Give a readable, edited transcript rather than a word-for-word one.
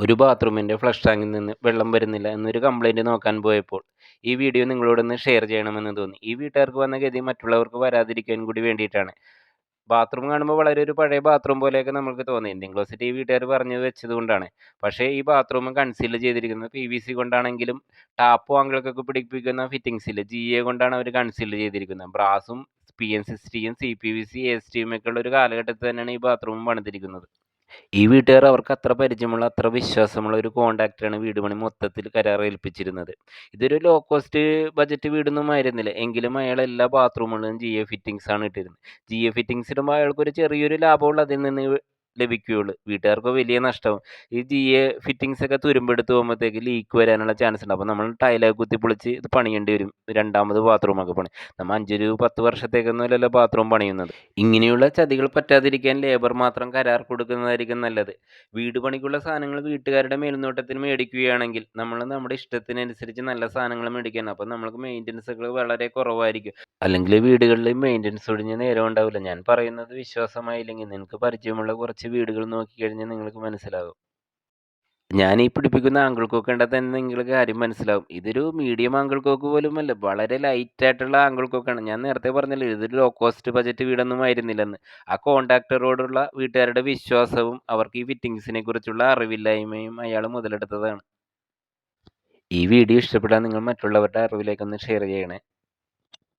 ഒരു ബാത്റൂമിൻ്റെ ഫ്ലഷ് ടാങ്കിൽ നിന്ന് വെള്ളം വരുന്നില്ല എന്നൊരു കംപ്ലൈൻറ്റ് നോക്കാൻ പോയപ്പോൾ ഈ വീഡിയോ നിങ്ങളോടൊന്ന് ഷെയർ ചെയ്യണമെന്ന് തോന്നി. ഈ വീട്ടുകാർക്ക് വന്ന ഗതി മറ്റുള്ളവർക്ക് വരാതിരിക്കാൻ കൂടി വേണ്ടിയിട്ടാണ്. ബാത്റൂം കാണുമ്പോൾ വളരെ ഒരു പഴയ ബാത്റൂം പോലെയൊക്കെ നമുക്ക് തോന്നി. ഇന്ത്യൻ ക്ലോസറ്റ് ഈ വീട്ടുകാർ പറഞ്ഞു വെച്ചതുകൊണ്ടാണ്. പക്ഷേ ഈ ബാത്റൂം കൺസീൽ ചെയ്തിരിക്കുന്നത് PVC കൊണ്ടാണെങ്കിലും ടാപ്പും ആങ്കിളൊക്കെ പിടിപ്പിക്കുന്ന ഫിറ്റിങ്സില്ലേ GA കൊണ്ടാണ് അവർ കൺസീൽ ചെയ്തിരിക്കുന്നത്. ബ്രാസും PN60യും CPVC ASTയും ഒക്കെ ഉള്ള ഒരു കാലഘട്ടത്തിൽ തന്നെയാണ് ഈ ബാത്റൂം പണിതിരിക്കുന്നത്. ഈ വീട്ടുകാർ അവർക്ക് അത്ര പരിചയമുള്ള, അത്ര വിശ്വാസമുള്ള ഒരു കോൺട്രാക്ടറാണ് വീട് പണി മൊത്തത്തിൽ കരാർ ഏൽപ്പിച്ചിരുന്നത്. ഇതൊരു ലോ കോസ്റ്റ് ബജറ്റ് വീടൊന്നും ആയിരുന്നില്ല. എങ്കിലും അയാൾ എല്ലാ ബാത്റൂമുകളിലും GA ഫിറ്റിങ്സ് ആണ് ഇട്ടിരുന്നത്. GA ഫിറ്റിങ്സ് ഇടുമ്പോൾ അയാൾക്കൊരു ചെറിയൊരു ലാഭമുള്ളൂ അതിൽ നിന്ന് ലഭിക്കുകയുള്ളൂ. വീട്ടുകാർക്ക് വലിയ നഷ്ടവും. ഈ GA ഫിറ്റിങ്സ് ഒക്കെ തുരുമ്പെടുത്ത് പോകുമ്പോഴത്തേക്ക് ലീക്ക് വരാനുള്ള ചാൻസ് ഉണ്ട്. അപ്പോൾ നമ്മൾ ടൈലൊക്കെ കുത്തിപ്പൊളിച്ച് ഇത് പണിയേണ്ടി വരും. രണ്ടാമത് ബാത്റൂമൊക്കെ പണി. നമ്മൾ 5-10 വർഷത്തേക്കൊന്നുമല്ലല്ലോ ബാത്റൂം പണിയുന്നത്. ഇങ്ങനെയുള്ള ചതികൾ പറ്റാതിരിക്കാൻ ലേബർ മാത്രം കരാർ കൊടുക്കുന്നതായിരിക്കും നല്ലത്. വീട് പണിക്കുള്ള സാധനങ്ങൾ വീട്ടുകാരുടെ മേൽനോട്ടത്തിന് മേടിക്കുകയാണെങ്കിൽ നമ്മൾ നമ്മുടെ ഇഷ്ടത്തിനനുസരിച്ച് നല്ല സാധനങ്ങൾ മേടിക്കണം. അപ്പോൾ നമുക്ക് മെയിൻ്റനൻസുകൾ വളരെ കുറവായിരിക്കും. അല്ലെങ്കിൽ വീടുകളിൽ മെയിൻ്റനൻസ് ഒഴിഞ്ഞ് നേരം ഉണ്ടാവില്ല. ഞാൻ പറയുന്നത് വിശ്വാസമായില്ലെങ്കിൽ നിങ്ങൾക്ക് പരിചയമുള്ള കുറച്ച് വീടുകൾ നോക്കിക്കഴിഞ്ഞാൽ നിങ്ങൾക്ക് മനസ്സിലാകും. ഞാൻ ഈ പിടിപ്പിക്കുന്ന ആങ്കിൾ കോക്ക് കണ്ടാൽ തന്നെ നിങ്ങൾക്ക് കാര്യം മനസ്സിലാവും. ഇതൊരു മീഡിയം ആങ്കിൾ കോക്ക് പോലുമല്ല. വളരെ ലൈറ്റായിട്ടുള്ള ആങ്കിൾ കോക്കാണ്. ഞാൻ നേരത്തെ പറഞ്ഞല്ലോ ഇതൊരു ലോ കോസ്റ്റ് ബജറ്റ് വീടൊന്നും ആയിരുന്നില്ലെന്ന്. ആ കോൺട്രാക്ടറോടുള്ള വീട്ടുകാരുടെ വിശ്വാസവും അവർക്ക് ഈ ഫിറ്റിങ്സിനെ കുറിച്ചുള്ള അറിവില്ലായ്മയും അയാൾ മുതലെടുത്തതാണ്. ഈ വീഡിയോ ഇഷ്ടപ്പെട്ടാൽ നിങ്ങൾ മറ്റുള്ളവരുടെ അറിവിലേക്കൊന്ന് ഷെയർ ചെയ്യണേ.